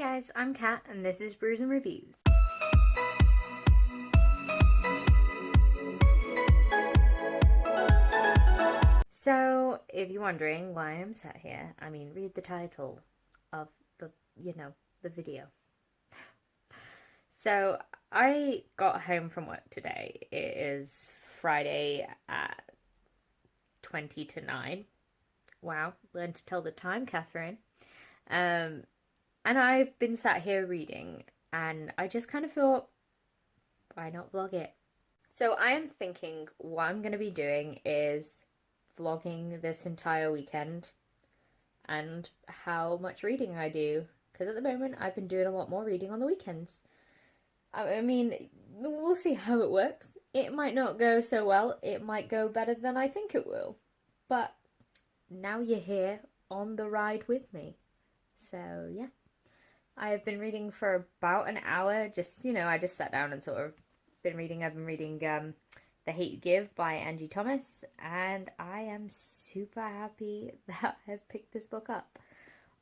guys, I'm Kat and this is Brews and Reviews. So, if you're wondering why I'm sat here, read the title of the video. So, I got home from work today. It is Friday at 20 to 9. Wow, learn to tell the time, Catherine. And I've been sat here reading, and I just kind of thought, why not vlog it? So I am thinking what I'm going to be doing is vlogging this entire weekend and how much reading I do, because at the moment I've been doing a lot more reading on the weekends. We'll see how it works. It might not go so well, it might go better than I think it will, but now you're here on the ride with me. So yeah, I've been reading for about an hour. I just sat down and sort of been reading. I've been reading The Hate You Give by Angie Thomas, and I am super happy that I've picked this book up.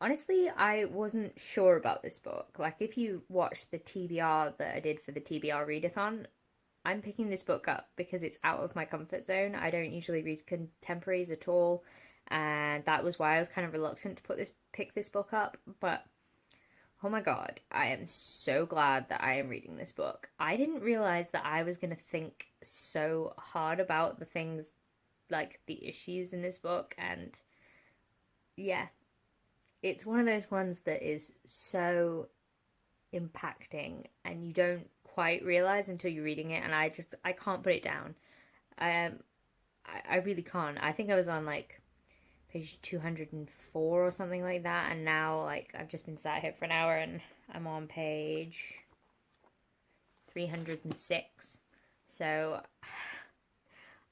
Honestly, I wasn't sure about this book. Like, if you watched the TBR that I did for the TBR Readathon, I'm picking this book up because it's out of my comfort zone. I don't usually read contemporaries at all, and that was why I was kind of reluctant to pick this book up. But oh my god, I am so glad that I am reading this book. I didn't realize that I was going to think so hard about the things, like the issues in this book, and yeah, it's one of those ones that is so impacting and you don't quite realize until you're reading it, and I can't put it down. I really can't. I think I was on like page 204 or something like that, and now I've just been sat here for an hour and I'm on page 306. So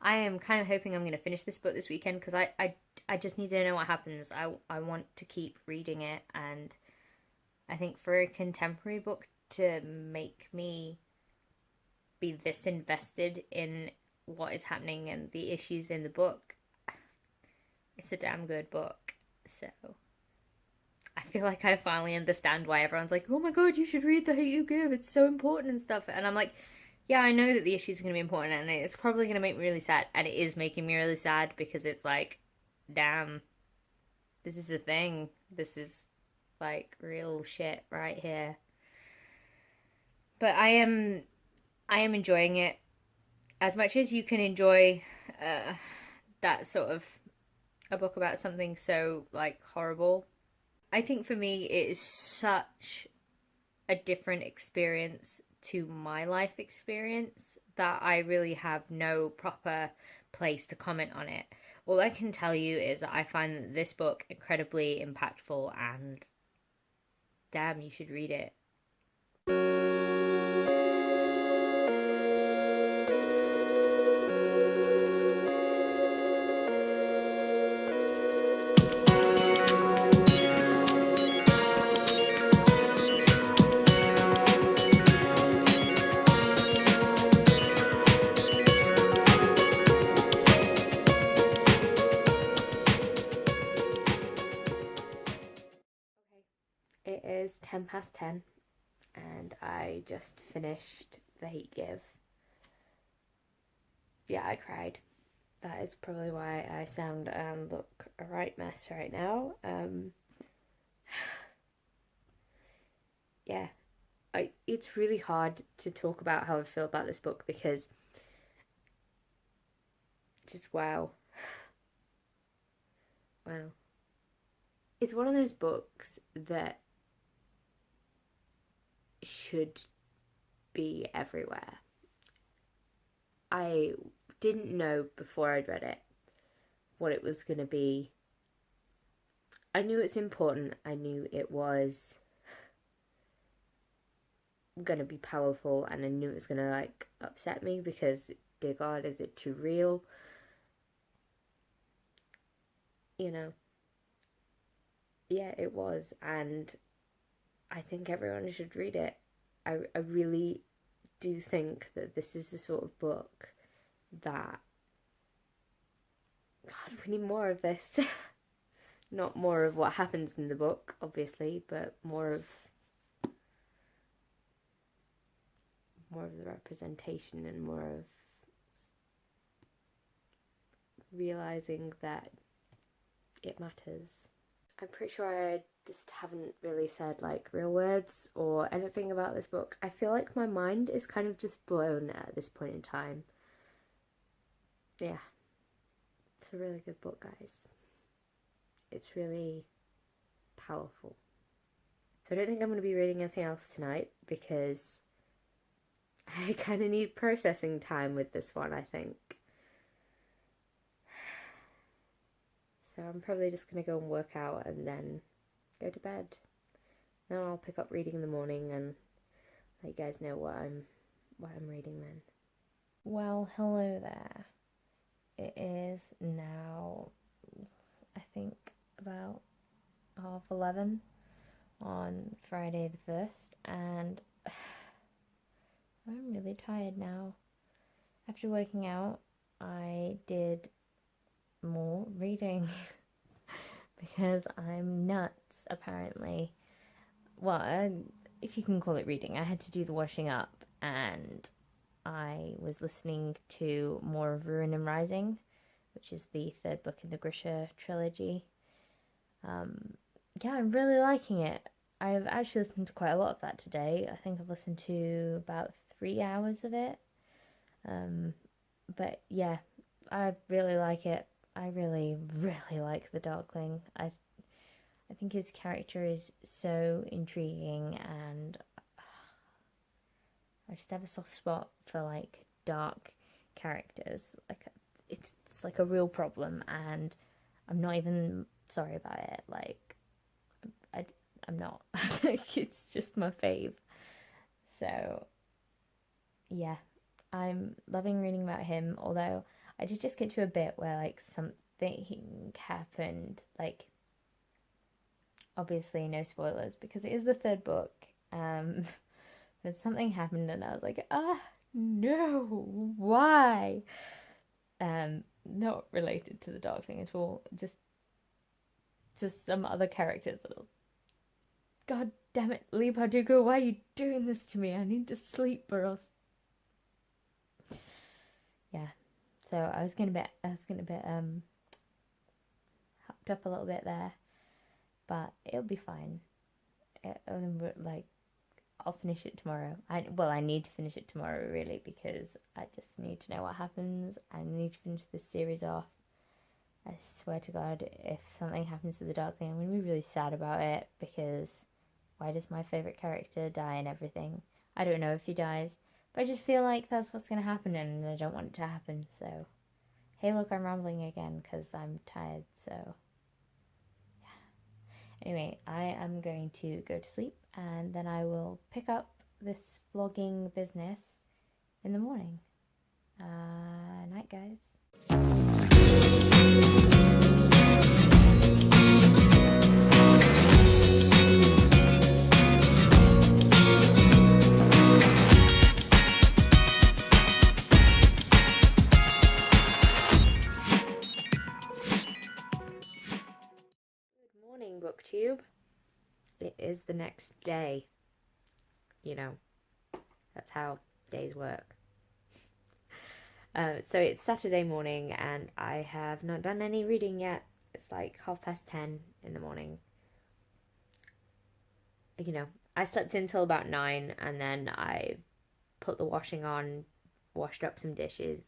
I am kind of hoping I'm going to finish this book this weekend, because I just need to know what happens. I want to keep reading it, and I think for a contemporary book to make me be this invested in what is happening and the issues in the book, it's a damn good book. So I feel like I finally understand why everyone's like, oh my god, you should read The Hate You Give, it's so important and stuff. And I'm like, yeah, I know that the issues are going to be important, and it's probably going to make me really sad. And it is making me really sad, because it's like, damn, this is a thing. This is like real shit right here. But I am enjoying it as much as you can enjoy that sort of a book about something so horrible. I think for me it is such a different experience to my life experience that I really have no proper place to comment on it. All I can tell you is that I find this book incredibly impactful, and damn, you should read it. It is 10 past 10 and I just finished The Hate Give. Yeah, I cried. That is probably why I sound and look a right mess right now. Yeah, it's really hard to talk about how I feel about this book, because just wow. Wow. It's one of those books that should be everywhere. I didn't know before I'd read it what it was going to be. I knew it's important. I knew it was going to be powerful, and I knew it was going to upset me, because dear God, is it too real? Yeah, it was, and I think everyone should read it. I really do think that this is the sort of book that, God, we need more of this. Not more of what happens in the book, obviously, but more of more of the representation and more of realizing that it matters. I'm pretty sure I just haven't really said like real words or anything about this book. I feel like my mind is kind of just blown at this point in time. Yeah, it's a really good book, guys. It's really powerful. So I don't think I'm going to be reading anything else tonight because I kind of need processing time with this one, I think. So I'm probably just going to go and work out and then go to bed. Then I'll pick up reading in the morning and let you guys know what I'm reading then. Well, hello there. It is now, I think, about 11:30 on Friday the 1st, and I'm really tired now. After working out, I did more reading because I'm nuts, apparently. Well, if you can call it reading, I had to do the washing up, and I was listening to more of Ruin and Rising, which is the third book in the Grisha trilogy. Yeah, I'm really liking it. I've actually listened to quite a lot of that today. I think I've listened to about 3 hours of it. But yeah, I really like it. I really, really like the Darkling. I think his character is so intriguing, and I just have a soft spot for like dark characters. Like it's like a real problem, and I'm not even sorry about it. Like I'm not. It's just my fave. So yeah, I'm loving reading about him. Although I did just get to a bit where like something happened. Like obviously no spoilers because it is the third book. But something happened and I was like, no, why? Not related to the Darkling at all, just to some other characters. That I was, God damn it, Lee Bardugo, why are you doing this to me? I need to sleep or else. Yeah, so I was getting a bit hopped up a little bit there, but it'll be fine. I'll finish it tomorrow. I need to finish it tomorrow, really, because I just need to know what happens. I need to finish this series off. I swear to God, if something happens to the Darkling, I'm going to be really sad about it, because why does my favourite character die and everything? I don't know if he dies, but I just feel like that's what's going to happen, and I don't want it to happen, so... Hey, look, I'm rambling again, because I'm tired, so... Anyway, I am going to go to sleep, and then I will pick up this vlogging business in the morning. Night, guys. BookTube. It is the next day. You know, that's how days work. So it's Saturday morning and I have not done any reading yet. It's like 10:30 in the morning. You know, I slept until about 9 and then I put the washing on, washed up some dishes,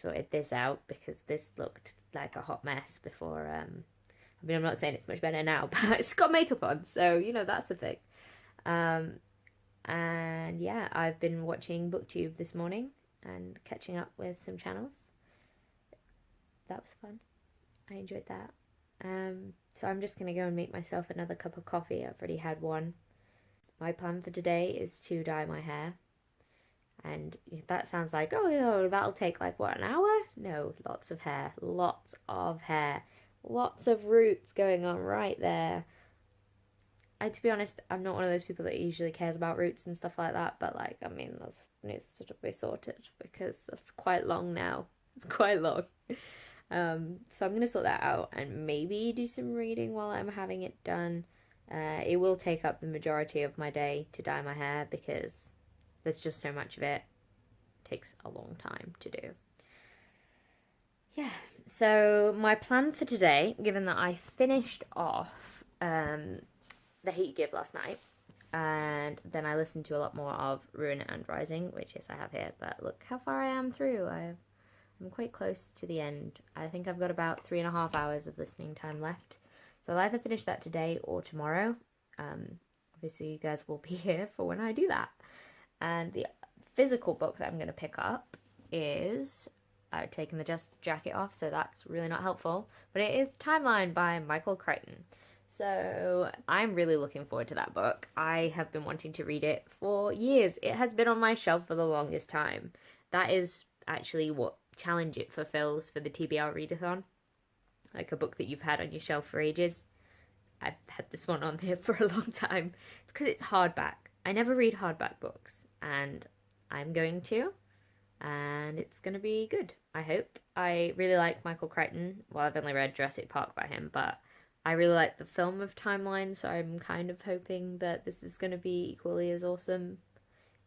sorted this out because this looked like a hot mess before I mean, I'm not saying it's much better now, but it's got makeup on, so, you know, that's the thing. And yeah, I've been watching BookTube this morning and catching up with some channels. That was fun. I enjoyed that. So I'm just going to go and make myself another cup of coffee. I've already had one. My plan for today is to dye my hair. And that sounds like, oh, that'll take like, what, an hour? No, lots of hair. Lots of hair. Lots of roots going on right there. To be honest, I'm not one of those people that usually cares about roots and stuff like that, but like, I mean, that needs to be sorted because that's quite long now. It's quite long. So I'm going to sort that out and maybe do some reading while I'm having it done. It will take up the majority of my day to dye my hair because there's just so much of it. It takes a long time to do. Yeah, so my plan for today, given that I finished off The Hate You Give last night, and then I listened to a lot more of Ruin and Rising, which yes, I have here, but look how far I am through. I'm quite close to the end. I think I've got about 3.5 hours of listening time left, so I'll either finish that today or tomorrow. Obviously you guys will be here for when I do that. And the physical book that I'm going to pick up is, I've taken the jacket off, so that's really not helpful, but it is Timeline by Michael Crichton. So I'm really looking forward to that book. I have been wanting to read it for years. It has been on my shelf for the longest time. That is actually what challenge it fulfills for the TBR Readathon. Like a book that you've had on your shelf for ages. I've had this one on there for a long time. It's because it's hardback. I never read hardback books, and I'm going to, and it's going to be good, I hope. I really like Michael Crichton. Well, I've only read Jurassic Park by him, but I really like the film of Timeline, so I'm kind of hoping that this is going to be equally as awesome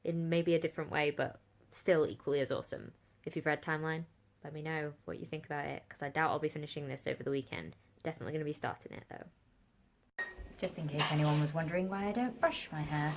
in maybe a different way, but still equally as awesome. If you've read Timeline, let me know what you think about it, because I doubt I'll be finishing this over the weekend. Definitely going to be starting it, though. Just in case anyone was wondering why I don't brush my hair.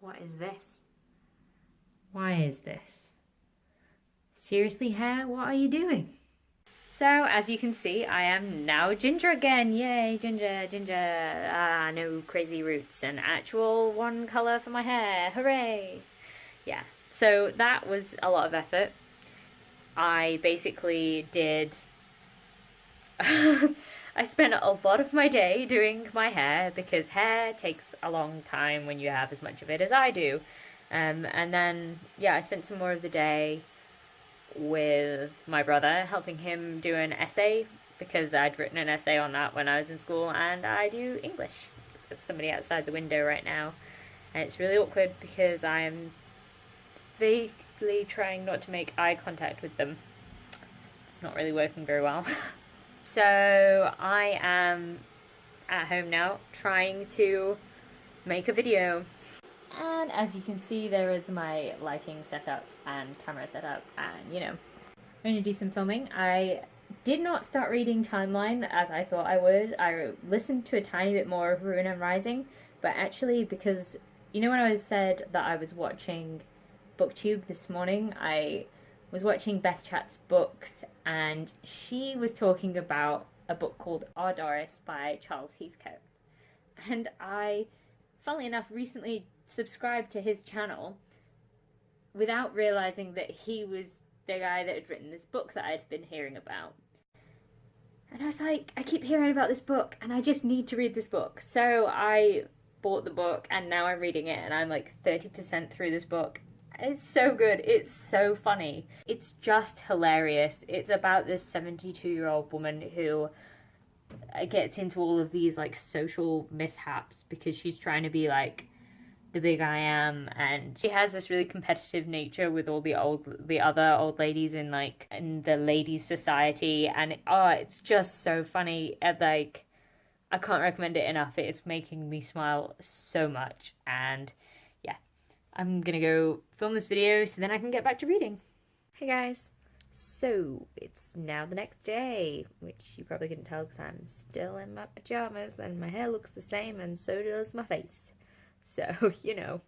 What is this? Why is this? Seriously, hair? What are you doing? So, as you can see, I am now ginger again. Yay, ginger, ginger. Ah, no crazy roots. An actual one colour for my hair. Hooray! Yeah, so that was a lot of effort. I basically did... I spent a lot of my day doing my hair, because hair takes a long time when you have as much of it as I do. And then, yeah, I spent some more of the day with my brother, helping him do an essay, because I'd written an essay on that when I was in school, and I do English. There's somebody outside the window right now, and it's really awkward because I'm vaguely trying not to make eye contact with them. It's not really working very well. So I am at home now trying to make a video. And as you can see, there is my lighting setup and camera setup, and you know, I'm going to do some filming. I did not start reading Timeline as I thought I would. I listened to a tiny bit more of Ruin and Rising, but actually, because, you know, when I said that I was watching BookTube this morning, I was watching Beth Chat's books, and she was talking about a book called Our Doris by Charles Heathcote. And I, funnily enough, recently subscribed to his channel without realising that he was the guy that had written this book that I'd been hearing about. And I was like, I keep hearing about this book, and I just need to read this book. So I bought the book, and now I'm reading it, and I'm like 30% through this book. It's so good. It's so funny. It's just hilarious. It's about this 72-year-old woman who gets into all of these like social mishaps because she's trying to be like the big I am, and she has this really competitive nature with all the other old ladies in the ladies' society, and it's just so funny. And like, I can't recommend it enough. It's making me smile so much, and I'm gonna go film this video so then I can get back to reading. Hey guys. So, it's now the next day, which you probably couldn't tell because I'm still in my pajamas and my hair looks the same and so does my face. So, you know,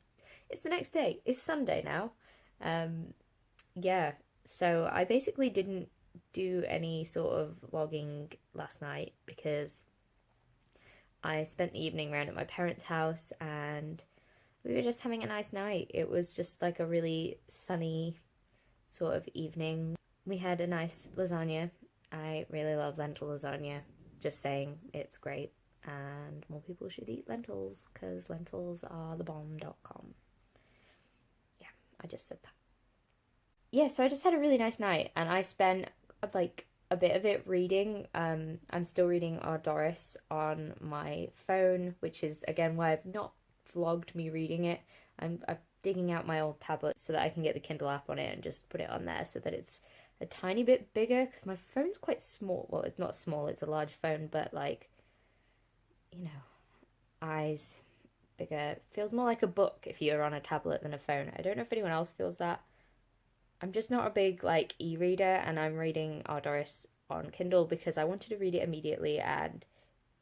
it's the next day. It's Sunday now. Yeah, so I basically didn't do any sort of vlogging last night because I spent the evening around at my parents' house and we were just having a nice night. It was just like a really sunny sort of evening. We had a nice lasagna. I really love lentil lasagna. Just saying, it's great. and more people should eat lentils because lentils are the bomb.com. Yeah, I just said that. Yeah, so I just had a really nice night, and I spent like a bit of it reading. I'm still reading Our Doris on my phone, which is again why I've not vlogged me reading it. I'm digging out my old tablet so that I can get the Kindle app on it and just put it on there so that it's a tiny bit bigger, because my phone's quite small. Well, it's not small, it's a large phone, but like, you know, eyes bigger. Feels more like a book if you're on a tablet than a phone. I don't know if anyone else feels that. I'm just not a big like e-reader, and I'm reading Our Doris on Kindle because I wanted to read it immediately and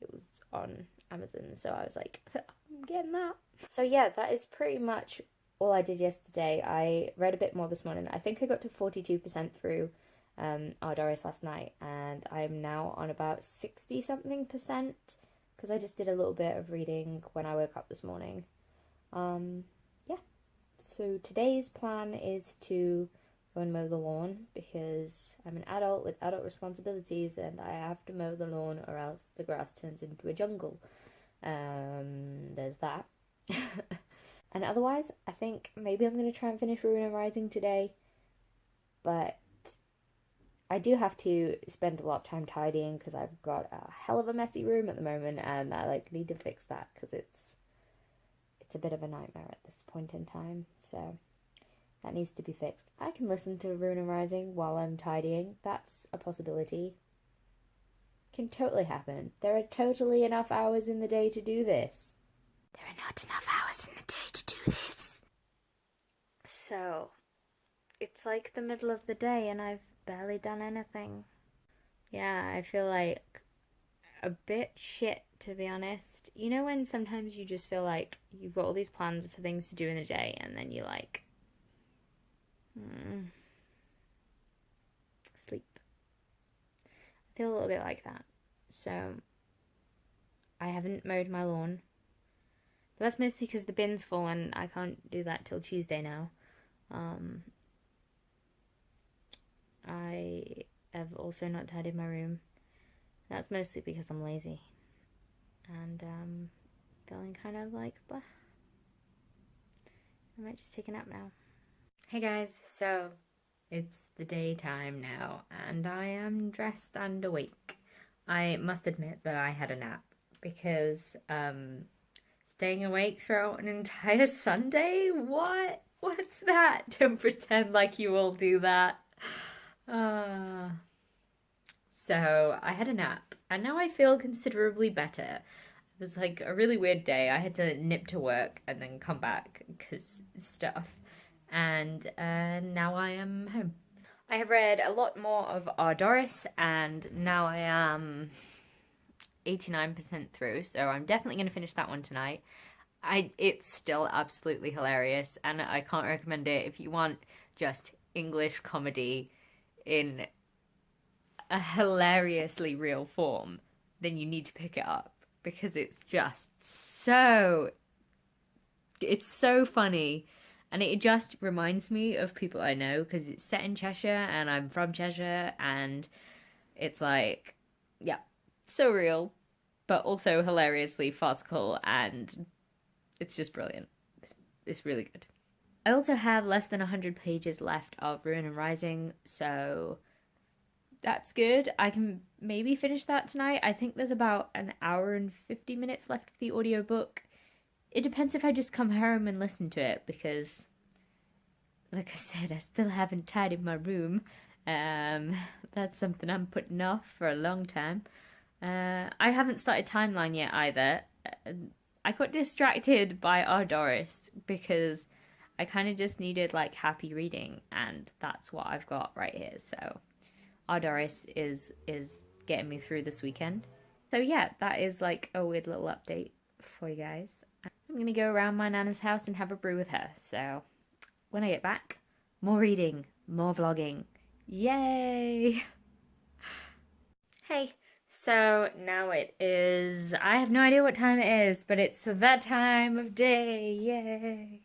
it was on Amazon, so I was like, I'm getting that. So yeah, that is pretty much all I did yesterday. I read a bit more this morning. I think I got to 42% through Our Doris last night, and I'm now on about 60-something% because I just did a little bit of reading when I woke up this morning. Yeah, so today's plan is to go and mow the lawn because I'm an adult with adult responsibilities and I have to mow the lawn or else the grass turns into a jungle. There's that. And otherwise, I think maybe I'm going to try and finish Ruin and Rising today, but I do have to spend a lot of time tidying because I've got a hell of a messy room at the moment, and I like need to fix that because it's a bit of a nightmare at this point in time, so that needs to be fixed. I can listen to Ruin and Rising while I'm tidying. That's a possibility. Can totally happen. There are totally enough hours in the day to do this. There are not enough hours in the day to do this. So, it's like the middle of the day and I've barely done anything. Yeah, I feel like a bit shit, to be honest. You know when sometimes you just feel like you've got all these plans for things to do in the day and then you're like, sleep. I feel a little bit like that. So, I haven't mowed my lawn. But that's mostly because the bin's full and I can't do that till Tuesday now. I have also not tidied my room. That's mostly because I'm lazy. And feeling kind of like, bah. I might just take a nap now. Hey guys, so it's the daytime now and I am dressed and awake. I must admit that I had a nap because staying awake throughout an entire Sunday? What? What's that? Don't pretend like you all do that. So I had a nap and now I feel considerably better. It was like a really weird day. I had to nip to work and then come back because stuff. And now I am home. I have read a lot more of Our Doris and now I am 89% through, so I'm definitely going to finish that one tonight. It's still absolutely hilarious and I can't recommend it if you want just English comedy in a hilariously real form, then you need to pick it up because it's just it's so funny. And it just reminds me of people I know because it's set in Cheshire and I'm from Cheshire and it's like, yeah, so real, but also hilariously farcical and it's just brilliant. It's really good. I also have less than 100 pages left of Ruin and Rising, so that's good. I can maybe finish that tonight. I think there's about an hour and 50 minutes left of the audiobook. It depends if I just come home and listen to it because, like I said, I still haven't tidied my room. That's something I'm putting off for a long time. I haven't started Timeline yet either. I got distracted by Our Doris because I kind of just needed like happy reading and that's what I've got right here. So Our Doris is getting me through this weekend. So yeah, that is like a weird little update for you guys. I'm going to go around my nana's house and have a brew with her. So when I get back, more reading, more vlogging. Yay! Hey, so now it is, I have no idea what time it is, but it's that time of day. Yay!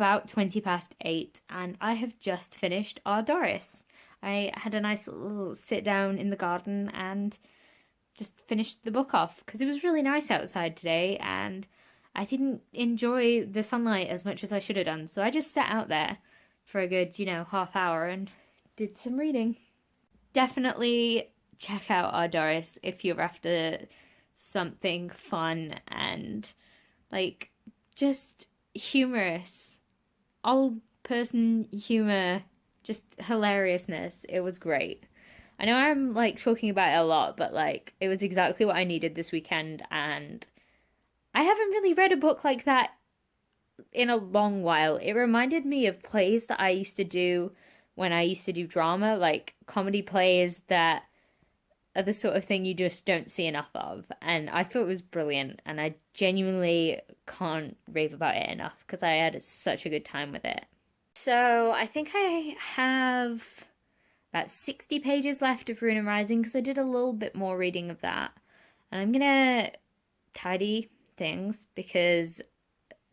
about 8:20 and I have just finished Our Doris. I had a nice little sit down in the garden and just finished the book off because it was really nice outside today and I didn't enjoy the sunlight as much as I should have done. So I just sat out there for a good, half hour and did some reading. Definitely check out Our Doris if you're after something fun and just humorous. Old person humor, just hilariousness. It was great. I know I'm talking about it a lot, but it was exactly what I needed this weekend, and I haven't really read a book like that in a long while. It reminded me of plays that I used to do when I used to do drama, comedy plays that are the sort of thing you just don't see enough of. And I thought it was brilliant, and I genuinely can't rave about it enough because I had such a good time with it. So I think I have about 60 pages left of Rune and Rising because I did a little bit more reading of that. And I'm gonna tidy things because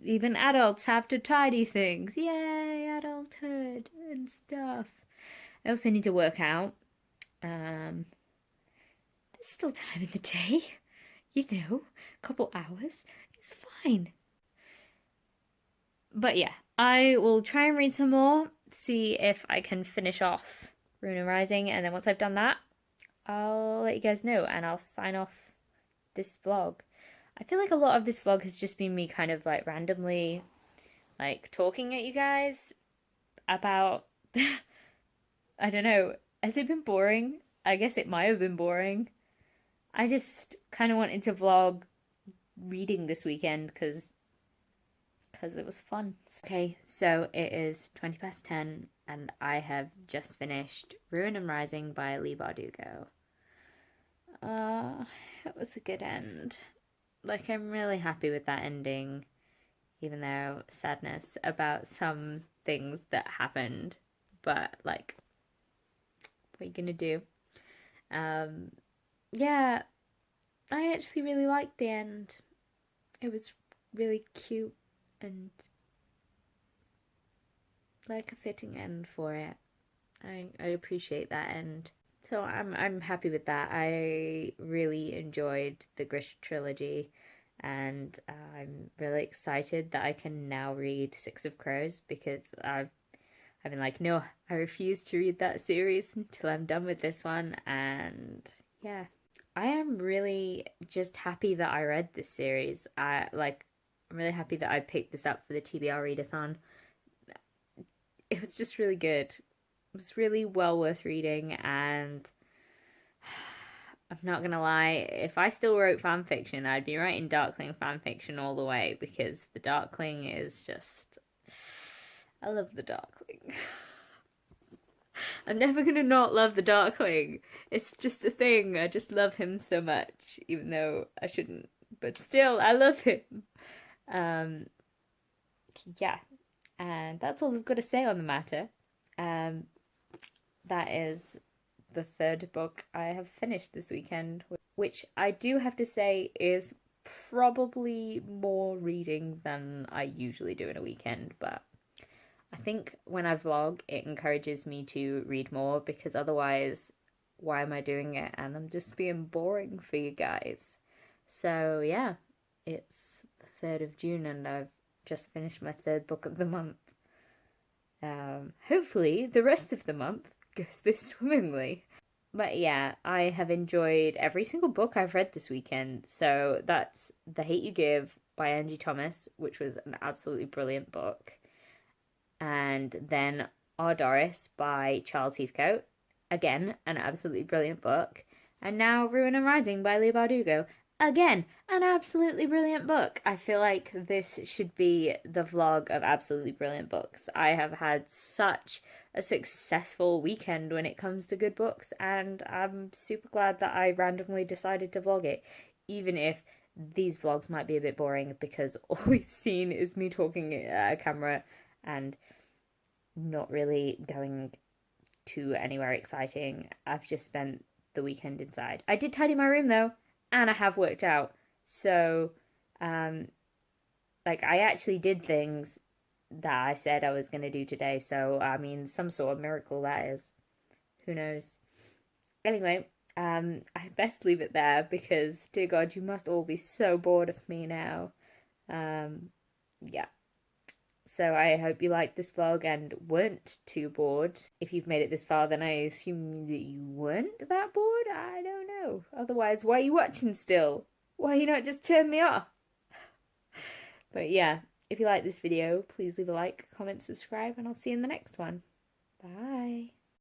even adults have to tidy things. Yay, adulthood and stuff. I also need to work out. There's still time in the day. A couple hours. It's fine. But yeah, I will try and read some more, see if I can finish off Rune and Rising, and then once I've done that, I'll let you guys know and I'll sign off this vlog. I feel like a lot of this vlog has just been me kind of randomly talking at you guys about I don't know, has it been boring? I guess it might have been boring. I just kind of wanted to vlog reading this weekend because it was fun. Okay, so it is 10:20 and I have just finished Rune and Rising by Leigh Bardugo. It was a good end. I'm really happy with that ending, even though sadness about some things that happened, but what are you gonna do? Yeah, I actually really liked the end. It was really cute and a fitting end for it. I appreciate that end. So I'm happy with that. I really enjoyed the Grisha trilogy, and I'm really excited that I can now read Six of Crows because I've been no, I refuse to read that series until I'm done with this one, and yeah. I am really just happy that I read this series. I'm really happy that I picked this up for the TBR Readathon. It was just really good. It was really well worth reading, and I'm not gonna lie, if I still wrote fanfiction, I'd be writing Darkling fanfiction all the way because the Darkling is just... I love the Darkling. I'm never gonna not love the Darkling. It's just a thing. I just love him so much, even though I shouldn't. But still, I love him. Yeah. And that's all I've got to say on the matter. That is the third book I have finished this weekend, which I do have to say is probably more reading than I usually do in a weekend, but I think when I vlog, it encourages me to read more because otherwise, why am I doing it? And I'm just being boring for you guys. So yeah, it's the 3rd of June and I've just finished my 3rd book of the month. Hopefully the rest of the month goes this swimmingly. But yeah, I have enjoyed every single book I've read this weekend. So that's The Hate You Give by Angie Thomas, which was an absolutely brilliant book. And then Our Doris by Charles Heathcote, again, an absolutely brilliant book. And now Rune and Rising by Leigh Bardugo, again, an absolutely brilliant book. I feel like this should be the vlog of absolutely brilliant books. I have had such a successful weekend when it comes to good books, and I'm super glad that I randomly decided to vlog it, even if these vlogs might be a bit boring because all we've seen is me talking at a camera and not really going to anywhere exciting. I've just spent the weekend inside. I did tidy my room though, and I have worked out. So, I actually did things that I said I was going to do today. So, I mean, some sort of miracle that is. Who knows? Anyway, I best leave it there because, dear God, you must all be so bored of me now. Yeah. So I hope you liked this vlog and weren't too bored. If you've made it this far, then I assume that you weren't that bored? I don't know. Otherwise, why are you watching still? Why you not just turn me off? But yeah, if you like this video, please leave a like, comment, subscribe, and I'll see you in the next one. Bye.